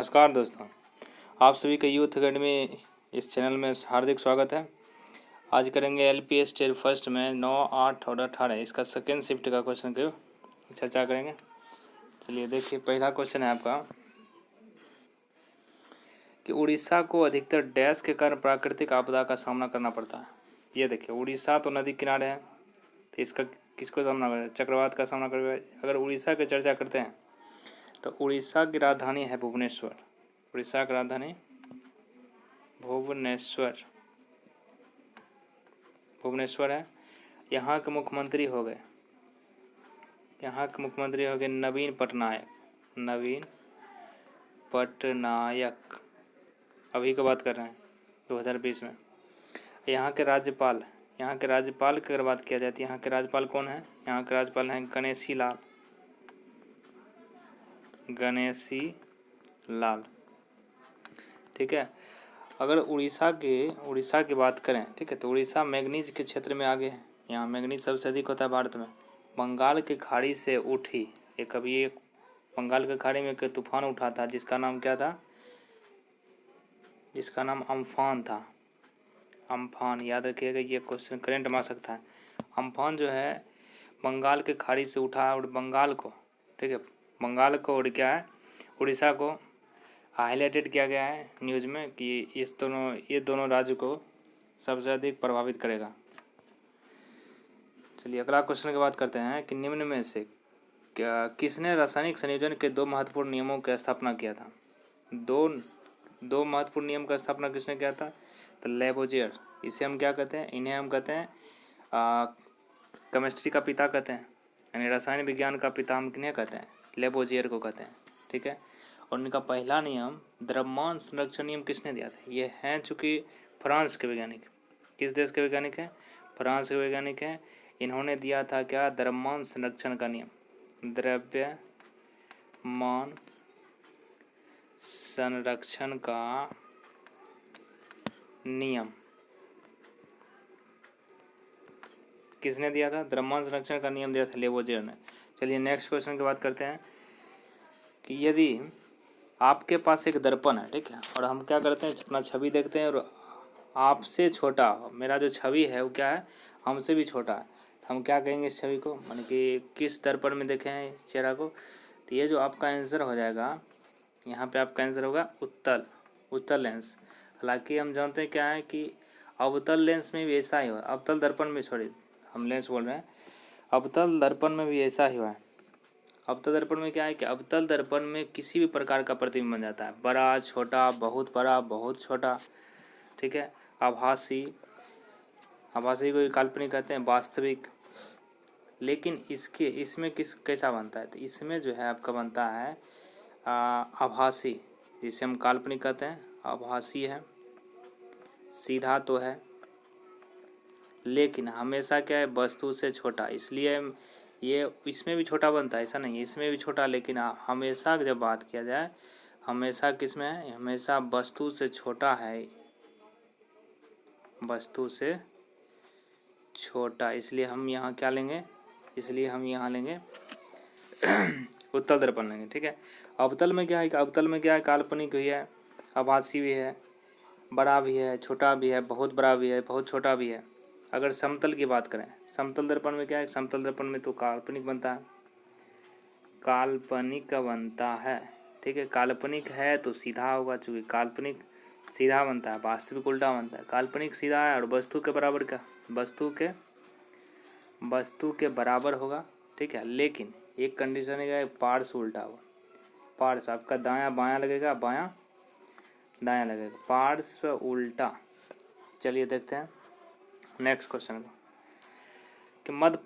नमस्कार दोस्तों, आप सभी का यूथ एकेडमी इस चैनल में हार्दिक स्वागत है। आज करेंगे एलपीएस टेट फर्स्ट में 9, 8 और 18 इसका सेकेंड शिफ्ट का क्वेश्चन की चर्चा करेंगे। चलिए देखिए, पहला क्वेश्चन है आपका कि उड़ीसा को अधिकतर डैश के कारण प्राकृतिक आपदा का सामना करना पड़ता है। ये देखिए, उड़ीसा तो नदी किनारे है, तो इसका किसको सामना करेगा? चक्रवात का सामना करेगा। अगर उड़ीसा की चर्चा करते हैं तो उड़ीसा की राजधानी है भुवनेश्वर। उड़ीसा की राजधानी भुवनेश्वर है। यहाँ के मुख्यमंत्री हो गए नवीन पटनायक। अभी की बात कर रहे हैं 2020 में। यहाँ के राज्यपाल की अगर बात किया जाए तो यहाँ के राज्यपाल कौन है? यहाँ के राज्यपाल हैं गणेशी लाल। ठीक है। अगर उड़ीसा की बात करें, ठीक है, तो उड़ीसा मैंगनीज के क्षेत्र में आगे है। यहाँ मैंगनीज सबसे अधिक होता है भारत में। बंगाल की खाड़ी से उठी एक बंगाल की खाड़ी में एक तूफान उठा था, जिसका नाम क्या था? जिसका नाम अम्फान था। अम्फान, याद रखिएगा, ये क्वेश्चन करंट में आ सकता है। अम्फान जो है बंगाल के खाड़ी से उठा और बंगाल को, ठीक है, बंगाल को और क्या है, उड़ीसा को हाईलाइटेड किया गया है न्यूज़ में कि ये दोनों राज्य को सबसे अधिक प्रभावित करेगा। चलिए अगला क्वेश्चन की बात करते हैं कि निम्न में से किसने रासायनिक संयोजन के 2 महत्वपूर्ण नियमों की स्थापना किया था? दो महत्वपूर्ण नियम का स्थापना किसने किया था? तो लेबोजियर। इसे हम क्या कहते हैं? इन्हें हम कहते हैं केमिस्ट्री का पिता कहते हैं, यानी रसायन विज्ञान का पिता हम किन्हें कहते हैं? लेबोजियर को कहते हैं। ठीक है। और उनका पहला नियम द्रव्यमान संरक्षण नियम किसने दिया था? ये हैं चूँकि फ्रांस के वैज्ञानिक। किस देश के वैज्ञानिक हैं? फ्रांस के वैज्ञानिक हैं। इन्होंने दिया था क्या? द्रव्यमान संरक्षण का नियम। द्रव्यमान संरक्षण का नियम किसने दिया था? द्रव्यमान संरक्षण का नियम दिया था लेबोजियर ने। चलिए नेक्स्ट क्वेश्चन की बात करते हैं कि यदि आपके पास एक दर्पण है, ठीक है, और हम क्या करते हैं, अपना छवि देखते हैं और आपसे छोटा, मेरा जो छवि है वो क्या है? हमसे भी छोटा है, तो हम क्या कहेंगे इस छवि को? माने कि किस दर्पण में देखें हैं इस चेहरा को? तो ये जो आपका आंसर हो जाएगा, यहाँ पे आपका आंसर होगा उत्तल लेंस। हालांकि हम जानते हैं क्या है कि अवतल लेंस में भी ऐसा ही हुआ। अवतल दर्पण में, छोड़िए हम लेंस बोल रहे हैं, अवतल दर्पण में भी ऐसा ही हुआ है। अवतल दर्पण में क्या है कि अवतल दर्पण में किसी भी प्रकार का प्रतिबिंब बन जाता है, बड़ा छोटा, बहुत बड़ा, बहुत छोटा। ठीक है। आभासी को काल्पनिक कहते हैं, वास्तविक। लेकिन इसमें कैसा बनता है? तो इसमें जो है आपका बनता है आभासी, जिसे हम काल्पनिक कहते हैं। आभासी है, सीधा तो है, लेकिन हमेशा क्या है? वस्तु से छोटा। इसलिए ये इसमें भी छोटा बनता है, ऐसा नहीं है, इसमें भी छोटा, लेकिन हमेशा जब बात किया जाए, हमेशा किसमें है? हमेशा वस्तु से छोटा है, वस्तु से छोटा। इसलिए हम यहाँ क्या लेंगे? इसलिए हम यहाँ लेंगे उत्तल दर्पण लेंगे। ठीक है। अवतल में क्या है? अवतल में क्या है? काल्पनिक भी है, आभासी भी है, बड़ा भी है, छोटा भी है, बहुत बड़ा भी है, बहुत छोटा भी है। अगर समतल की बात करें, समतल दर्पण में क्या है? समतल दर्पण में तो काल्पनिक बनता है, काल्पनिक बनता है। ठीक है। काल्पनिक है तो सीधा होगा, चूँकि काल्पनिक सीधा बनता है, वास्तविक उल्टा बनता है। काल्पनिक सीधा है और वस्तु के बराबर क्या? वस्तु के बराबर होगा। ठीक है। लेकिन एक कंडीशन है, पार्श्व उल्टा होगा। पार्श्व आपका दायां बायां लगेगा, बायां दायां लगेगा, पार्श्व उल्टा। चलिए देखते हैं नेक्स्ट क्वेश्चन को कि मध्य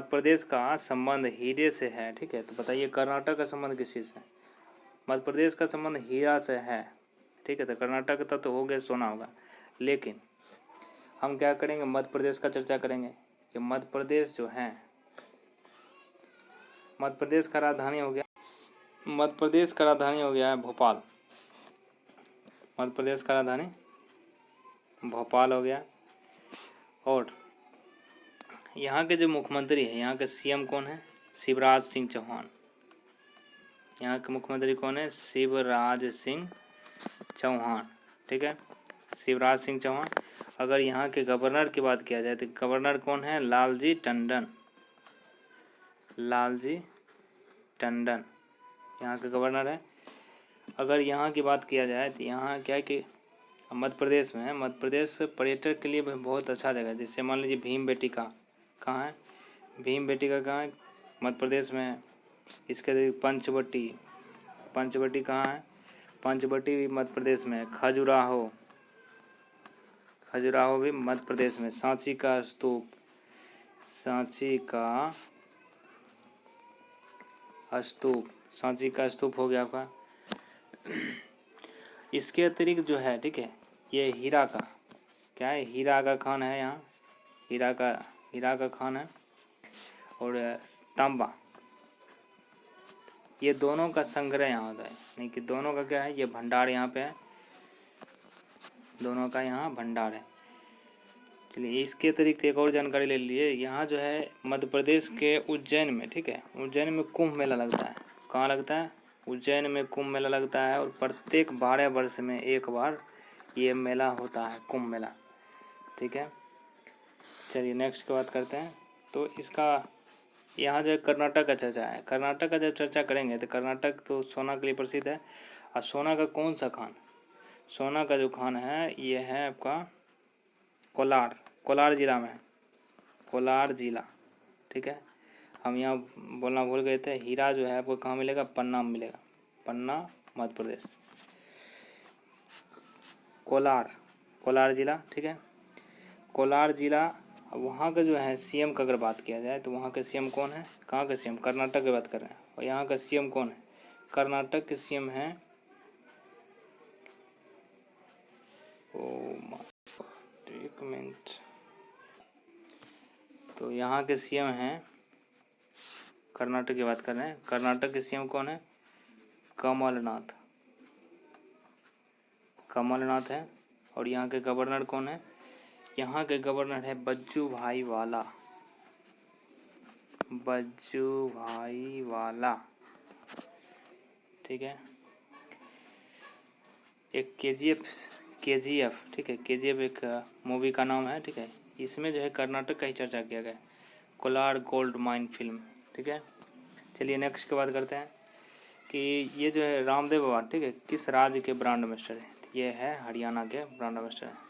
प्रदेश का संबंध हीरे से है। ठीक है। तो बताइए कर्नाटक का संबंध किस चीज़ से? मध्य प्रदेश का संबंध हीरा से है। ठीक है। तो कर्नाटक का तो हो गया, सोना होगा। लेकिन हम क्या करेंगे? मध्य प्रदेश का चर्चा करेंगे कि मध्य प्रदेश जो है, मध्य प्रदेश का राजधानी हो गया है भोपाल। मध्य प्रदेश का राजधानी भोपाल हो गया। और यहाँ के जो मुख्यमंत्री है, यहाँ के सीएम कौन है? शिवराज सिंह चौहान। यहाँ के मुख्यमंत्री कौन है? शिवराज सिंह चौहान, ठीक है, शिवराज सिंह चौहान। अगर यहाँ के गवर्नर की बात किया जाए तो गवर्नर कौन है? लालजी टंडन, लालजी टंडन यहाँ के गवर्नर है। अगर यहाँ की बात किया जाए तो यहाँ क्या है कि मध्य प्रदेश में है, मध्य प्रदेश पर्यटक के लिए बहुत अच्छा जगह है। जैसे मान लीजिए भीम बेटिका कहाँ है? भीम बेटिका कहाँ है? मध्य प्रदेश में है। इसके पंचवटी, पंचवटी कहाँ है? पंचवटी भी मध्य प्रदेश में है। खजुराहो, खजुराहो भी मध्य प्रदेश में। सांची का स्तूप, सांची का स्तूप, सांची का स्तूप हो गया आपका। इसके अतिरिक्त जो है, ठीक है, ये हीरा का क्या है? हीरा का खान है यहाँ, हीरा का खान है। और तांबा, ये दोनों का संग्रह यहाँ होता है, नहीं कि दोनों का क्या है? ये भंडार यहाँ पे है, दोनों का यहाँ भंडार है। चलिए इसके अतिरिक्त एक और जानकारी ले लीजिए। यहाँ जो है मध्य प्रदेश के उज्जैन में, ठीक है, उज्जैन में कुंभ मेला लगता है। कहाँ लगता है? उज्जैन में कुंभ मेला लगता है। और प्रत्येक 12 वर्ष में एक बार ये मेला होता है, कुंभ मेला, ठीक है। चलिए नेक्स्ट की बात करते हैं। तो इसका यहाँ जो है कर्नाटक का चर्चा है। कर्नाटक का जब चर्चा करेंगे तो कर्नाटक तो सोना के लिए प्रसिद्ध है। और सोना का कौन सा खान? सोना का जो खान है ये है आपका कोलार, कोलार जिला में, कोलार जिला, ठीक है। हम यहाँ बोलना भूल गए थे। हीरा जो है आपको कहाँ मिलेगा? पन्ना में मिलेगा, पन्ना मध्य प्रदेश। कोलार, कोलार जिला, ठीक है, कोलार जिला। वहाँ का जो है सीएम का अगर बात किया जाए तो वहाँ का सीएम कौन है? कहाँ का सीएम? कर्नाटक की बात कर रहे हैं। और यहाँ का सीएम कौन है? कर्नाटक के सीएम हैं, एक मिनट, तो यहाँ के सीएम हैं, कर्नाटक की बात कर रहे हैं, कर्नाटक के सीएम कौन है? कमलनाथ, कमलनाथ है। और यहाँ के गवर्नर कौन है? यहाँ के गवर्नर है बच्चू भाई वाला, बच्चू भाई वाला, ठीक है। एक केजीएफ, ठीक है, केजीएफ एक मूवी का नाम है, ठीक है। इसमें जो है कर्नाटक का ही चर्चा किया गया है, कोलार गोल्ड माइन फिल्म, ठीक है। चलिए नेक्स्ट की बात करते हैं कि ये जो है रामदेव बाबा, ठीक है, किस राज्य के ब्रांड एम्बेसडर है? ये है हरियाणा के ब्रांड एम्बेसडर है।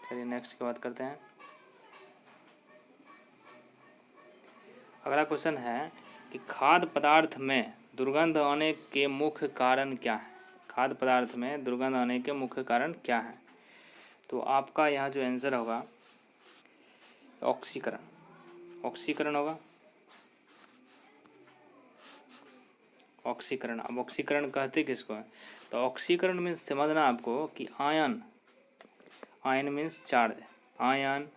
चलिए नेक्स्ट की बात करते हैं। अगला क्वेश्चन है कि खाद्य पदार्थ में दुर्गंध आने के मुख्य कारण क्या है? खाद्य पदार्थ में दुर्गंध आने के मुख्य कारण क्या है? तो आपका यहाँ जो आंसर होगा ऑक्सीकरण, ऑक्सीकरण होगा, ऑक्सीकरण। अब ऑक्सीकरण कहते किसको है? तो ऑक्सीकरण मीन्स समझना आपको कि ion, ion means charge, ion,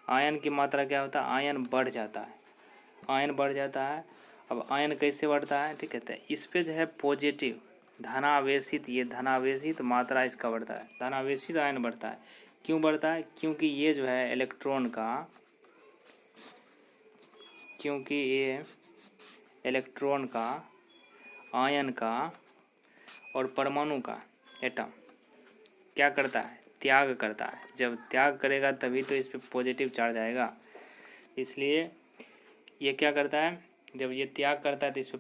ion की मात्रा क्या होता है? आयन बढ़ जाता है, आयन बढ़ जाता है। अब आयन कैसे बढ़ता है? ठीक है, तो इस पे जो है पॉजिटिव धनावेशित, ये धनावेशित मात्रा इसका बढ़ता है, धनावेशित आयन बढ़ता है। क्यों बढ़ता है? क्योंकि ये जो है इलेक्ट्रॉन का, क्योंकि ये इलेक्ट्रॉन का, आयन का और परमाणु का, एटम क्या करता है? त्याग करता है। जब त्याग करेगा तभी तो इस पे पॉजिटिव चार्ज आएगा। इसलिए ये क्या करता है? जब ये त्याग करता है तो इस पे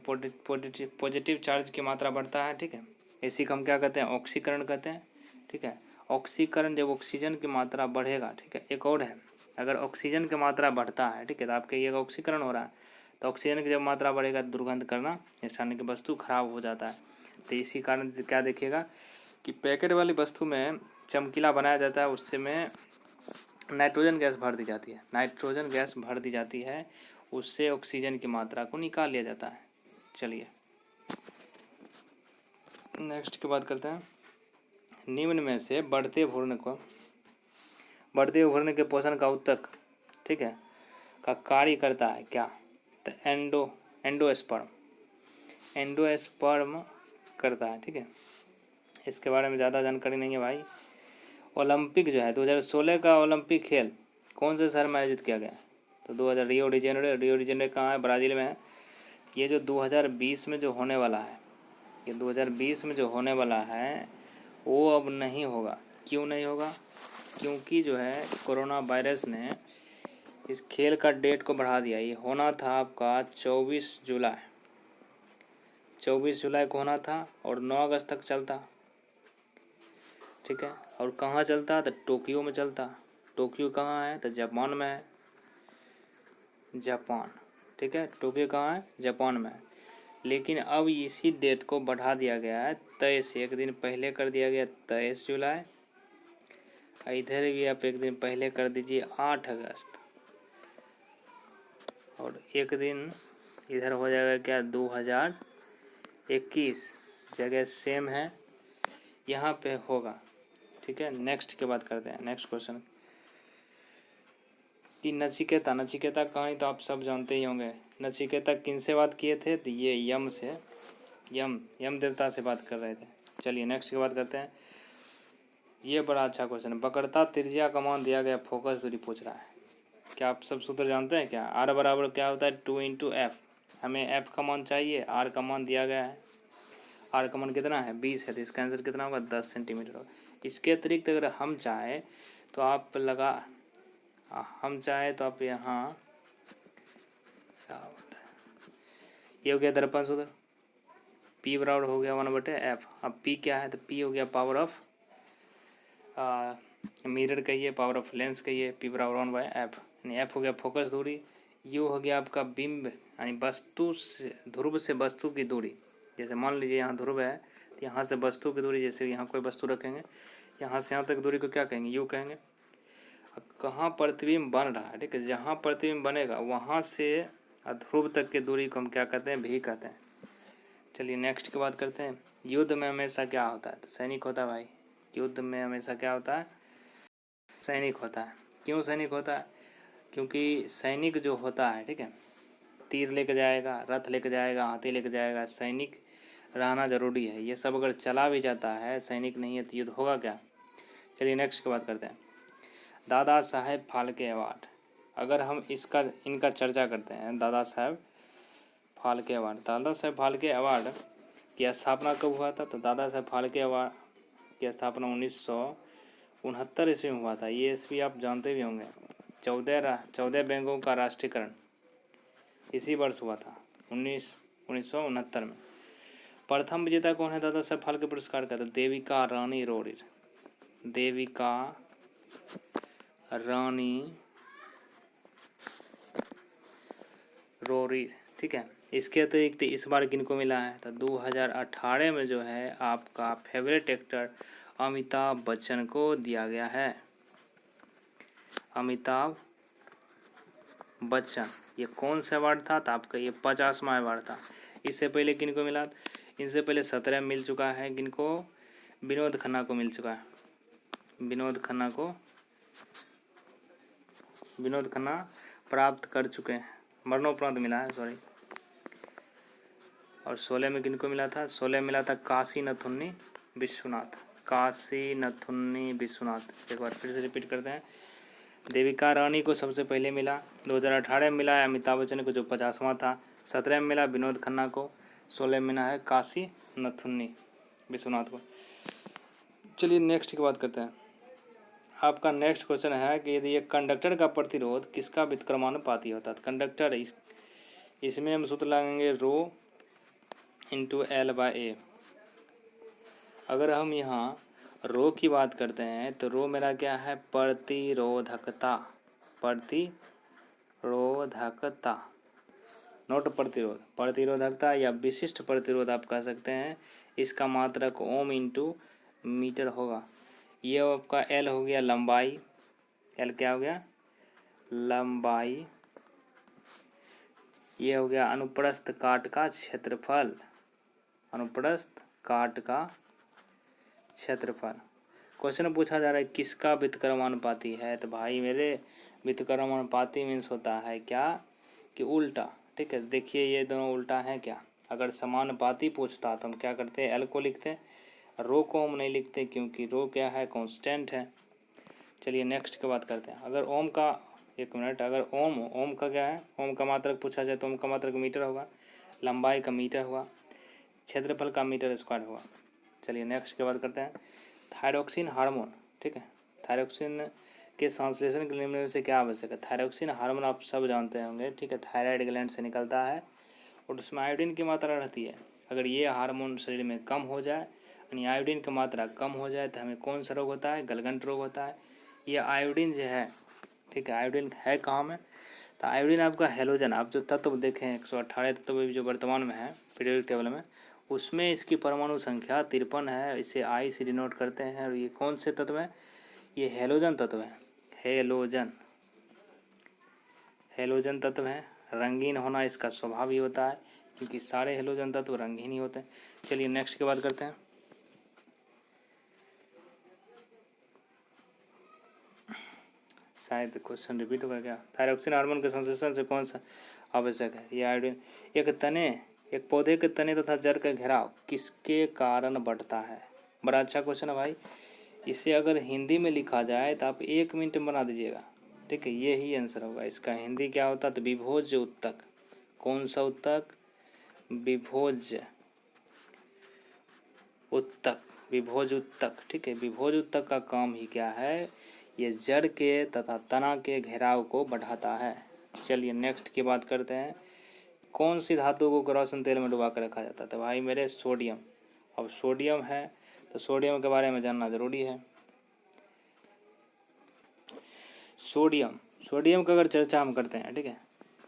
पॉजिटिव चार्ज की मात्रा बढ़ता है, ठीक है। इसी को हम क्या कहते हैं? ऑक्सीकरण कहते हैं, ठीक है। ऑक्सीकरण जब ऑक्सीजन की मात्रा बढ़ेगा, ठीक है। एक और है, अगर ऑक्सीजन की मात्रा बढ़ता है, ठीक है, तो आपके ये ऑक्सीकरण हो रहा है, तो ऑक्सीजन की जब मात्रा बढ़ेगा दुर्गंध करना स्थान की वस्तु खराब हो जाता है। तो इसी कारण क्या देखिएगा कि पैकेट वाली वस्तु में चमकीला बनाया जाता है, उससे में नाइट्रोजन गैस भर दी जाती है, नाइट्रोजन गैस भर दी जाती है, उससे ऑक्सीजन की मात्रा को निकाल लिया जाता है। चलिए नेक्स्ट की बात करते हैं। निम्न में से बढ़ते भ्रूण के पोषण का उत्तक, ठीक है, का कार्य करता है क्या? तो एंडोस्पर्म, एंडोस्पर्म करता है, ठीक है। इसके बारे में ज़्यादा जानकारी नहीं है भाई। ओलंपिक जो है 2016 का ओलंपिक खेल कौन से शहर में आयोजित किया गया? तो 2000 रियो डी जेनेरो कहाँ है? ब्राज़ील में है। ये जो 2020 में जो होने वाला है, ये 2020 में जो होने वाला है वो अब नहीं होगा। क्यों नहीं होगा? क्योंकि जो है कोरोना वायरस ने इस खेल का डेट को बढ़ा दिया। ये होना था आपका 24 जुलाई, 24 जुलाई को होना था और 9 अगस्त तक चलता, ठीक है। और कहाँ चलता? तो टोक्यो में चलता। टोक्यो कहाँ है? तो जापान में है, जापान, ठीक है। टोक्यो कहाँ है? जापान में है। लेकिन अब इसी डेट को बढ़ा दिया गया है, 23 एक दिन पहले कर दिया गया 23 जुलाई। इधर भी आप एक दिन पहले कर दीजिए 8 अगस्त, और एक दिन इधर हो जाएगा क्या? 2021। जगह सेम है, यहाँ पे होगा, ठीक है। नेक्स्ट की बात करते हैं, नेक्स्ट क्वेश्चन कि नचिकेता कहानी तो आप सब जानते ही होंगे। नचिकेता किन से बात किए थे? तो ये यम से, यम देवता से बात कर रहे थे। चलिए नेक्स्ट की बात करते हैं। ये बड़ा अच्छा क्वेश्चन है। बकरता त्रिज्या का मान दिया गया, फोकस दूरी पूछ रहा है। क्या आप सब सूत्र जानते हैं क्या? आर बराबर क्या होता है? 2 × F। हमें F का मान चाहिए, आर का मान दिया गया है। आर का मान कितना है? 20 है, तो इसका आंसर कितना होगा? 10 सेंटीमीटर होगा। इसके अतिरिक्त अगर हम चाहें तो आप यहाँ ये हो गया दर्पण सूत्र, P बराबर हो गया 1/F। अब P क्या है? तो P हो गया पावर ऑफ मिरर कहिए, पावर ऑफ लेंस कहिए, P बराबर 1/F। यानी F हो गया फोकस दूरी, U हो गया आपका बिंब यानी वस्तु से, ध्रुव से वस्तु की दूरी। जैसे मान लीजिए यहाँ ध्रुव है, तो यहाँ से वस्तु की दूरी, जैसे यहाँ कोई वस्तु रखेंगे, यहाँ से यहाँ तक दूरी को क्या कहेंगे? U कहेंगे। अब कहाँ प्रतिबिंब बन रहा है, ठीक है, जहाँ प्रतिबिंब बनेगा वहाँ से ध्रुव तक की दूरी को हम क्या कहते हैं? भी कहते हैं। चलिए नेक्स्ट की बात करते हैं। युद्ध में हमेशा क्या होता है? तो सैनिक होता है भाई। युद्ध में हमेशा क्या होता है? सैनिक होता है। क्यों सैनिक होता है? क्योंकि सैनिक जो होता है, ठीक है, तीर लेके जाएगा, रथ लेके जाएगा, हाथी लेके जाएगा, सैनिक रहना ज़रूरी है। ये सब अगर चला भी जाता है, सैनिक नहीं है, तो युद्ध होगा क्या? चलिए नेक्स्ट की बात करते हैं। दादा साहेब फाल्के अवार्ड, अगर हम इनका चर्चा करते हैं, दादा साहेब फाल्के अवार्ड की स्थापना कब हुआ था? तो दादा साहेब फाल्के अवार्ड की स्थापना 1969 ईस्वी में हुआ था। ये ईस्वी आप जानते भी होंगे। 14 बैंकों का राष्ट्रीयकरण इसी वर्ष हुआ था, 1969 में। प्रथम विजेता कौन है दादा साहेब फाल्के पुरस्कार का? तो देविका रानी रोरिर, देविका रानी रोरिर, ठीक है। इसके अतिरिक्त इस बार किनको मिला है? तो 2018 में जो है आपका फेवरेट एक्टर अमिताभ बच्चन को दिया गया है। अमिताभ बच्चन, ये कौन सा अवार्ड था? तो आपका ये 50वां अवार्ड था। इससे पहले किनको मिला? इनसे पहले 17 मिल चुका है। किनको? विनोद खन्ना को मिल चुका है। विनोद खन्ना प्राप्त कर चुके हैं, मरणोपरांत मिला है, सॉरी। और 16 में किनको मिला था? 16 में मिला था काशी नथुन्नी विश्वनाथ। एक बार फिर से रिपीट करते हैं। देविका रानी को सबसे पहले मिला, 2018 में मिला है अमिताभ बच्चन को जो 50वां था, 17 में मिला विनोद खन्ना को, 16 में मिला है काशी नथुन्नी विश्वनाथ को। चलिए नेक्स्ट की बात करते हैं। आपका नेक्स्ट क्वेश्चन है कि यदि एक कंडक्टर का प्रतिरोध किसका व्युत्क्रमानुपाती होता है? कंडक्टर, इसमें हम सूत्र लगाएंगे रो × L/A। अगर हम यहाँ रो की बात करते हैं तो रो मेरा क्या है? प्रतिरोधकता, नोट प्रतिरोध, प्रतिरोधकता या विशिष्ट प्रतिरोध आप कह सकते हैं। इसका मात्रक ओम × मीटर होगा। ये आपका L हो गया लंबाई, L क्या हो गया? लंबाई। ये हो गया अनुप्रस्थ काट का क्षेत्रफल, क्वेश्चन पूछा जा रहा है किसका व्युत्क्रमानुपाती है? तो भाई मेरे व्युत्क्रमानुपाती मीन्स होता है क्या कि उल्टा, ठीक है। देखिए ये दोनों उल्टा है क्या? अगर समानुपाती पूछता तो हम क्या करते हैं? L को लिखते हैं, रो को हम नहीं लिखते क्योंकि रो क्या है? कांस्टेंट है। चलिए नेक्स्ट की बात करते हैं। अगर ओम का 1 मिनट। अगर ओम का क्या है, ओम का मात्रक पूछा जाए तो ओम का मात्रक मीटर होगा, लंबाई का मीटर हुआ, क्षेत्रफल का मीटर स्क्वायर हुआ। चलिए नेक्स्ट की बात करते हैं। थायरोक्सिन हार्मोन, ठीक है, थायरोक्सिन के संश्लेषण के निम्न में से क्या आवश्यक है। थायरोक्सिन हार्मोन आप सब जानते होंगे, ठीक है, थायराइड ग्लैंड से निकलता है और उसमें आयोडीन की मात्रा रहती है। अगर ये हार्मोन शरीर में कम हो जाए, यानी आयोडीन की मात्रा कम हो जाए तो हमें कौन सा रोग होता है, गलगंट रोग होता है। ये आयोडीन जो है, ठीक है, आयोडीन है कहाँ में, तो आयोडीन आपका हैलोजन, आप जो तत्व देखें 118 तत्व जो वर्तमान में है पीरियोडिक टेबल में, उसमें इसकी परमाणु संख्या 53 है। इसे आई से डिनोट करते हैं। और ये कौन से तत्व है, ये हैलोजन तत्व है, हैलोजन तत्व है। रंगीन होना इसका स्वभाव ही होता है, क्योंकि सारे हैलोजन तत्व रंगीन ही होते हैं। चलिए नेक्स्ट की बात करते हैं। शायद क्वेश्चन रिपीट होगा क्या। थायरोक्सिन हार्मोन के संश्लेषण से कौन सा आवश्यक है, ये आयोडीन। एक पौधे के तने तथा जड़ का घेराव किसके कारण बढ़ता है। बड़ा अच्छा क्वेश्चन है भाई। इसे अगर हिंदी में लिखा जाए तो आप 1 मिनट में बना दीजिएगा, ठीक है, ये ही आंसर होगा इसका। हिंदी क्या होता है, तो विभोज्य उत्तक। कौन सा उत्तक, विभोज्य उत्तक, विभोज उत्तक, ठीक है। विभोज उत्तक का काम ही क्या है, ये जड़ के तथा तना के घेराव को बढ़ाता है। चलिए नेक्स्ट की बात करते हैं। कौन सी धातु को केरोसिन तेल में डुबा कर रखा जाता है, तो भाई मेरे सोडियम। अब सोडियम है तो सोडियम के बारे में जानना जरूरी है। सोडियम का अगर चर्चा हम करते हैं, ठीक है,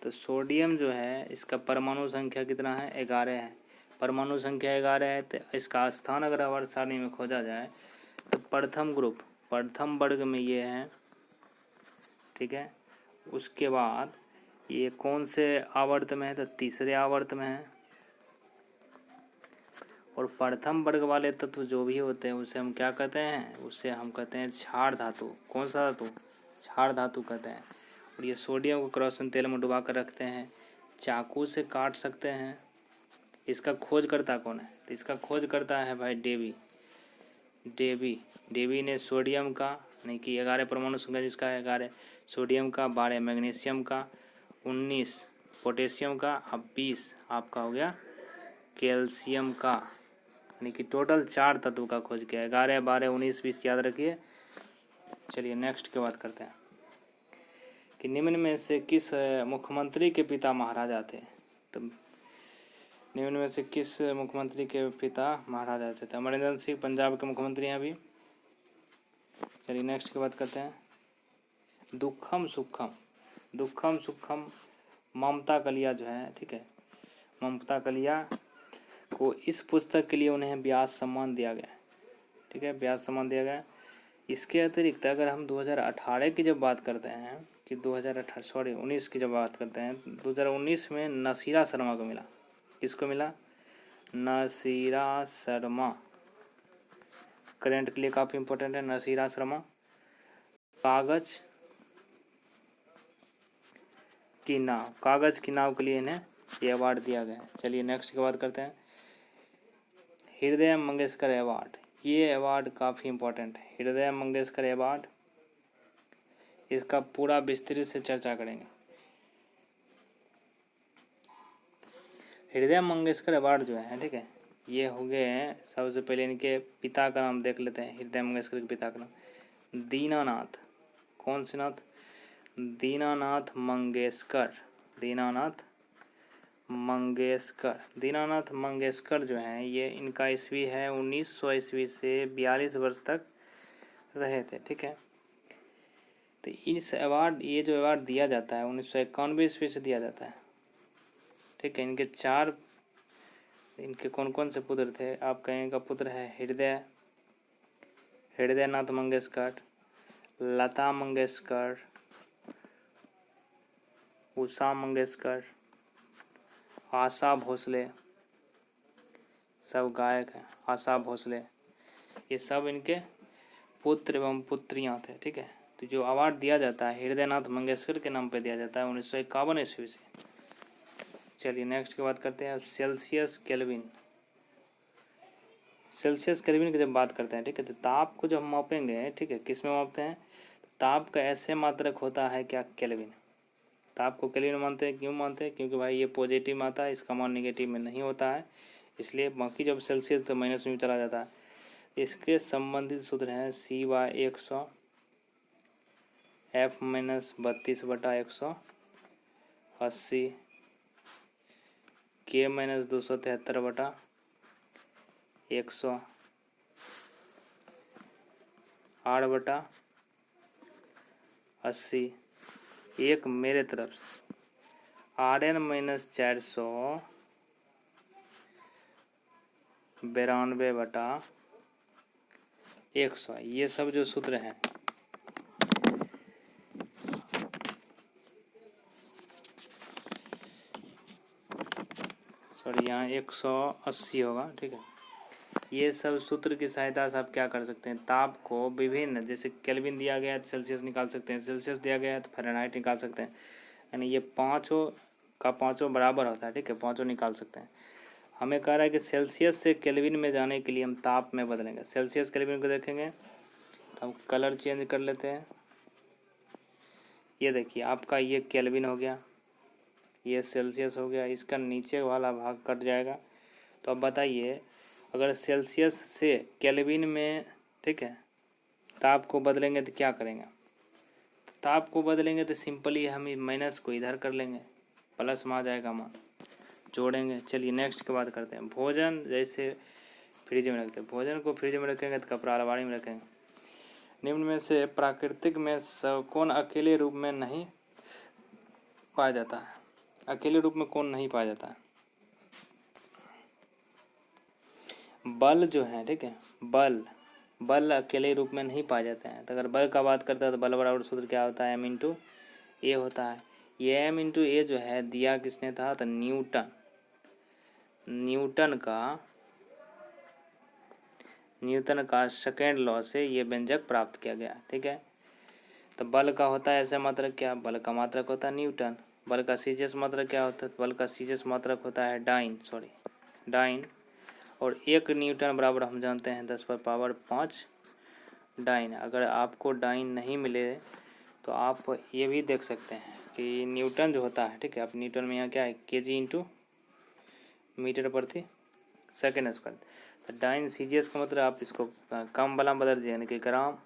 तो सोडियम जो है इसका परमाणु संख्या कितना है, 11 है। परमाणु संख्या 11 है तो इसका स्थान अगर आवर्त सारणी में खोजा जाए तो प्रथम वर्ग में ये है, ठीक है। उसके बाद ये कौन से आवर्त में है, तो तीसरे आवर्त में है। और प्रथम वर्ग वाले तत्व जो भी होते हैं उसे हम क्या कहते हैं, उसे हम कहते हैं क्षार धातु। कौन सा धातु, क्षार धातु कहते हैं। और ये सोडियम को केरोसिन तेल में डुबा कर रखते हैं, चाकू से काट सकते हैं। इसका खोजकर्ता कौन है, तो इसका खोजकर्ता है भाई डेवी ने सोडियम का, यानी कि 11 परमाणु संख्या जिसका है 11 सोडियम का, 12 मैग्नीशियम का, 19 पोटेशियम का, अब 20 आपका हो गया कैल्शियम का, यानी कि टोटल 4 तत्व का खोज किया है। 11 12 19 20 याद रखिए। चलिए नेक्स्ट की बात करते हैं कि निम्न में से किस मुख्यमंत्री के पिता महाराजा थे। तो निम्न में से किस मुख्यमंत्री के पिता महाराजा थे, तो अमरिंदर सिंह पंजाब के मुख्यमंत्री हैं अभी। चलिए नेक्स्ट की बात करते हैं। दुखम सुखम ममता कलिया जो है, ठीक है, ममता कलिया को इस पुस्तक के लिए उन्हें व्यास सम्मान दिया गया, ठीक है, व्यास सम्मान दिया गया। इसके अतिरिक्त अगर हम 2018 की जब बात करते हैं कि 19 की जब बात करते हैं, 2019 में नसीरा शर्मा को मिला। किसको मिला, नसीरा शर्मा, करंट के लिए काफ़ी इंपॉर्टेंट है नसीरा शर्मा। कागज की नाव के लिए इन्हें ये अवार्ड दिया गया है। चलिए नेक्स्ट की बात करते हैं। हृदय मंगेशकर अवार्ड, ये अवार्ड काफ़ी इंपॉर्टेंट है। हृदय मंगेशकर अवार्ड, इसका पूरा विस्तृत से चर्चा करेंगे। हृदय मंगेशकर अवार्ड जो है, ठीक है, ये हो गए। सबसे पहले इनके पिता का नाम देख लेते हैं। हृदय मंगेशकर के पिता का नाम दीनानाथ, कौन से नाथ, दीनानाथ मंगेशकर जो हैं, ये इनका ईस्वी है 1900 ईस्वी से 42 वर्ष तक रहे थे, ठीक है। तो इस अवार्ड, ये जो अवार्ड दिया जाता है 1991 ईस्वी से दिया जाता है, ठीक है। इनके कौन कौन से पुत्र थे, आप कहें का पुत्र है हृदयनाथ मंगेशकर, लता मंगेशकर, उषा मंगेशकर, आशा भोसले, सब गायक हैं। आशा भोसले, ये सब इनके पुत्र एवं पुत्रियां थे, ठीक है। तो जो अवार्ड दिया जाता है हृदयनाथ मंगेशकर के नाम पे दिया जाता है 1951 ईस्वी से। चलिए नेक्स्ट की बात करते हैं। सेल्सियस केल्विन की जब बात करते हैं, ठीक है, तो ताप को जब हम मापेंगे, ठीक है, किस में मापते हैं, ताप का ऐसे मात्रक होता है क्या? केल्विन। ताप को केल्विन मानते हैं, क्यों मानते हैं? क्योंकि भाई ये पॉजिटिव में आता है, इसका मान नेगेटिव में नहीं होता है, इसलिए। बाकी जब सेल्सियस तो माइनस में चला जाता है। इसके संबंधित सूत्र हैं C/100 F-32/180 K-273/100 8/80। एक मेरे तरफ से Rn-400 92/100। ये सब जो सूत्र हैं सॉरी यहाँ 180 होगा, ठीक है। ये सब सूत्र की सहायता से आप क्या कर सकते हैं? ताप को विभिन्न, जैसे केल्विन दिया गया है तो सेल्सियस निकाल सकते हैं, सेल्सियस दिया गया है तो फ़ारेनहाइट निकाल सकते हैं, यानी ये पाँचों का पाँचों बराबर होता है, ठीक है, पाँचों निकाल सकते हैं। हमें कह रहा है कि सेल्सियस से केल्विन में जाने के लिए हम ताप में बदलेंगे। सेल्सियस केल्विन को देखेंगे तो हम कलर चेंज कर लेते हैं। ये देखिए आपका ये केल्विन हो गया, ये सेल्सियस हो गया, इसका नीचे वाला भाग कट जाएगा। तो अब बताइए, अगर सेल्सियस से केल्विन में, ठीक है, ताप को बदलेंगे तो क्या करेंगे? तो ताप को बदलेंगे तो सिंपली हम माइनस को इधर कर लेंगे, प्लस में आ जाएगा मान, जोड़ेंगे। चलिए नेक्स्ट की बात करते हैं। भोजन जैसे फ्रिज में रखते हैं, भोजन को फ्रिज में रखेंगे तो कपड़ा अलमारी में रखेंगे। निम्न में से प्राकृतिक में कौन अकेले रूप में नहीं पाया जाता है? अकेले रूप में कौन नहीं पाया जाता है? बल जो है, ठीक है, बल अकेले रूप में नहीं पाए जाते हैं। तो अगर बल का बात करते हैं तो बल बराबर सूत्र क्या होता है? m/a होता है। ये m/a जो है दिया किसने था? तो न्यूटन का सेकेंड लॉ से ये व्यंजक प्राप्त किया गया, ठीक है। तो बल का होता है ऐसे मात्रक क्या? बल का मात्रक होता है न्यूटन। बल का सीजीएस मात्रक क्या होता है? बल का सीजीएस मात्रक होता है डाइन। और 1 न्यूटन बराबर हम जानते हैं 10⁵ डाइन। अगर आपको डाइन नहीं मिले तो आप ये भी देख सकते हैं कि न्यूटन जो होता है, ठीक है, आप न्यूटन में यहाँ क्या है? केजी इंटू मीटर प्रति सेकेंड स्क्वायर। तो डाइन सीजीएस का मतलब आप इसको कम वाला बदल दीजिए, यानी कि ग्राम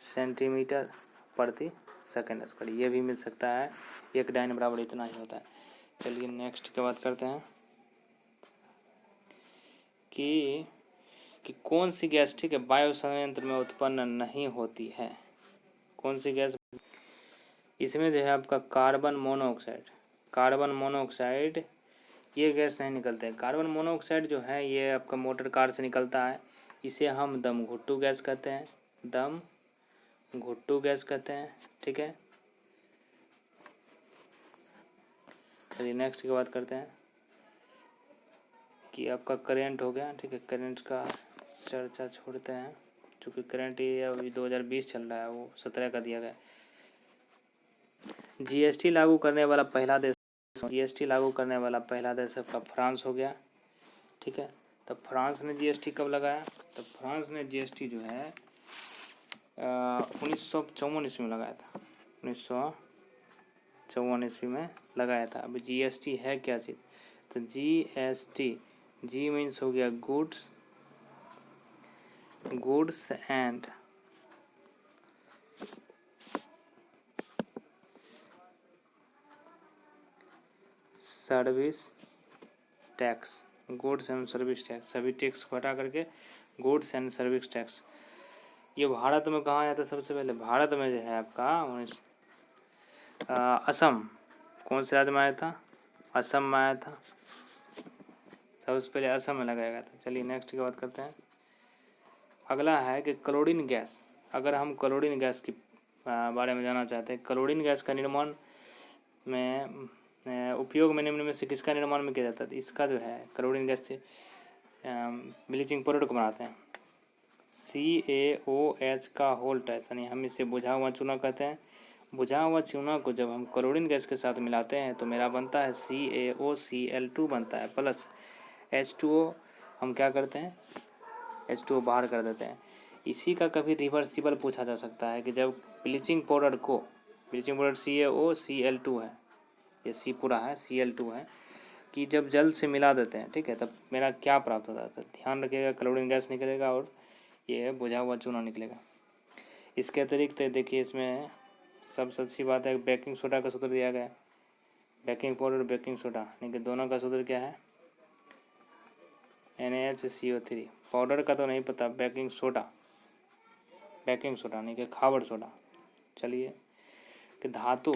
सेंटीमीटर प्रति सेकेंड स्क्वायर, ये भी मिल सकता है। 1 डाइन बराबर इतना ही होता है। चलिए नेक्स्ट की बात करते हैं कि कौन सी गैस, ठीक है, वायु संयंत्र में उत्पन्न नहीं होती है? कौन सी गैस? इसमें जो है आपका कार्बन मोनोऑक्साइड ये गैस नहीं निकलते हैं। कार्बन मोनोऑक्साइड जो है ये आपका मोटर कार से निकलता है, इसे हम दम घुट्टू गैस कहते हैं, ठीक है। चलिए नेक्स्ट की बात करते हैं कि आपका करंट हो गया, ठीक है, करंट का चर्चा छोड़ते हैं, क्योंकि करंट ये अभी 2020 चल रहा है, वो 17 का दिया गया। जीएसटी लागू करने वाला पहला देश आपका फ्रांस हो गया, ठीक है। तो फ्रांस ने जीएसटी कब लगाया? तो फ्रांस ने जीएसटी जो है 1954 ईस्वी में लगाया था, 1954 ईस्वी में लगाया था। अब जीएसटी है क्या चीज़? तो जी मीन्स हो गया goods and service tax, goods and service tax, सभी टैक्स को हटा करके गुड्स एंड सर्विस टैक्स। ये भारत में कहाँ आया था? सबसे पहले भारत में जो है आपका असम, कौन से राज्य में आया था? असम में आया था, सबसे पहले असम में लगाया गया था। चलिए नेक्स्ट की बात करते हैं। अगला है कि क्लोरीन गैस। अगर हम क्लोरीन गैस की बारे में जानना चाहते हैं, क्लोरीन गैस का निर्माण में उपयोग में निम्न में से किसका निर्माण में किया जाता है? इसका जो है क्लोरीन गैस से ब्लीचिंग पाउडर को बनाते हैं, CaOH का होल टैच, यानी हम इसे बुझा हुआ चूना कहते हैं। बुझा हुआ चूना को जब हम क्लोरीन गैस के साथ मिलाते हैं तो मेरा बनता है CaOCl2 बनता है, प्लस H2O हम क्या करते हैं? H2O बाहर कर देते हैं। इसी का कभी रिवर्सिबल पूछा जा सकता है कि जब ब्लीचिंग पाउडर CaCl2 है, ये C पूरा है, Cl2 है, कि जब जल से मिला देते हैं, ठीक है, तब मेरा क्या प्राप्त होता है? तो ध्यान रखिएगा, क्लोरीन गैस निकलेगा और ये बुझा हुआ चूना निकलेगा। इसके अतिरिक्त देखिए इसमें सबसे अच्छी बात है, बेकिंग सोडा का सूत्र दिया गया है। बेकिंग पाउडर, बेकिंग सोडा, यानी कि दोनों का सूत्र क्या है? NaHCO3। पाउडर का तो नहीं पता, बेकिंग सोडा यानी कि खाबर सोडा। चलिए कि धातु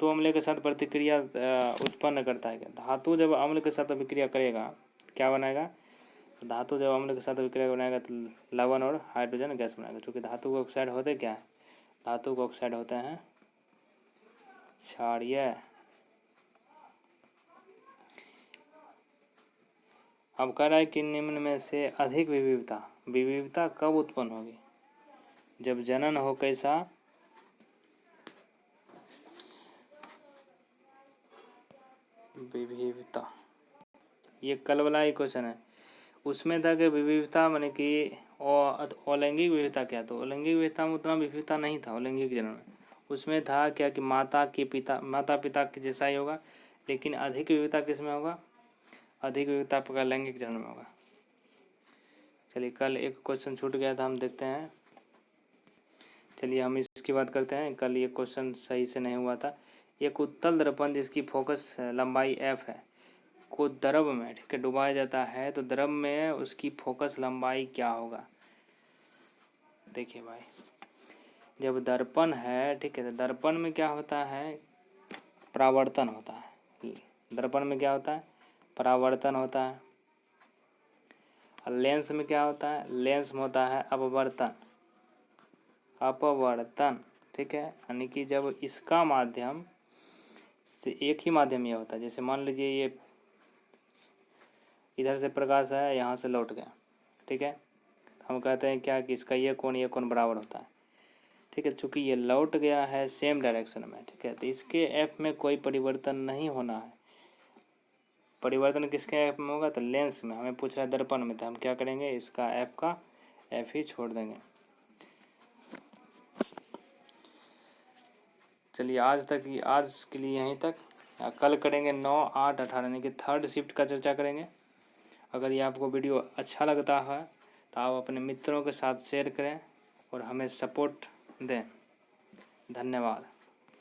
अम्ल के साथ प्रतिक्रिया उत्पन्न करता है। क्या धातु जब अम्ल के साथ अभिक्रिया करेगा क्या बनाएगा? धातु जब अम्ल के साथ अभिक्रिया बनाएगा तो लवण और हाइड्रोजन गैस बनाएगा। क्योंकि धातु के ऑक्साइड होते क्या है? धातु के ऑक्साइड होते हैं क्षारीय। अब कह रहा है कि निम्न में से अधिक विविधता कब उत्पन्न होगी? जब जनन हो कैसा? विविधता, ये कल वाला ही क्वेश्चन है। उसमें था कि विविधता माने कि अलैंगिक विविधता क्या? तो अलैंगिक विविधता में उतना विविधता नहीं था अलैंगिक जनन में। उसमें था क्या कि माता पिता के जैसा ही होगा, लेकिन अधिक विविधता किस में होगा? अधिक विविधता आपका लैंगिक जनन में होगा। चलिए कल एक क्वेश्चन छूट गया था, हम देखते हैं। चलिए हम इसकी बात करते हैं। कल ये क्वेश्चन सही से नहीं हुआ था। एक उत्तल दर्पण जिसकी फोकस लंबाई f है को द्रव में, ठीक है, डुबाया जाता है, तो द्रव में उसकी फोकस लंबाई क्या होगा? देखिए भाई, जब दर्पण है, ठीक है, तो दर्पण में क्या होता है? परावर्तन होता है। दर्पण में क्या होता है? परावर्तन होता है। और लेंस में क्या होता है? लेंस में होता है अपवर्तन। ठीक है, यानी कि जब इसका माध्यम से एक ही माध्यम ये होता है। जैसे मान लीजिए ये इधर से प्रकाश है, यहाँ से लौट गया, ठीक है, हम कहते हैं क्या कि इसका ये कोण बराबर होता है, ठीक है। चूँकि ये लौट गया है सेम डायरेक्शन में, ठीक है, तो इसके एफ में कोई परिवर्तन नहीं होना है। परिवर्तन किसके एफ में होगा? तो लेंस में। हमें पूछ रहा है दर्पण में, तो हम क्या करेंगे? इसका एफ ही छोड़ देंगे। चलिए आज के लिए यहीं तक। कल करेंगे 9, 8, 18 यानी कि थर्ड शिफ्ट का चर्चा करेंगे। अगर ये आपको वीडियो अच्छा लगता है तो आप अपने मित्रों के साथ शेयर करें और हमें सपोर्ट दें। धन्यवाद।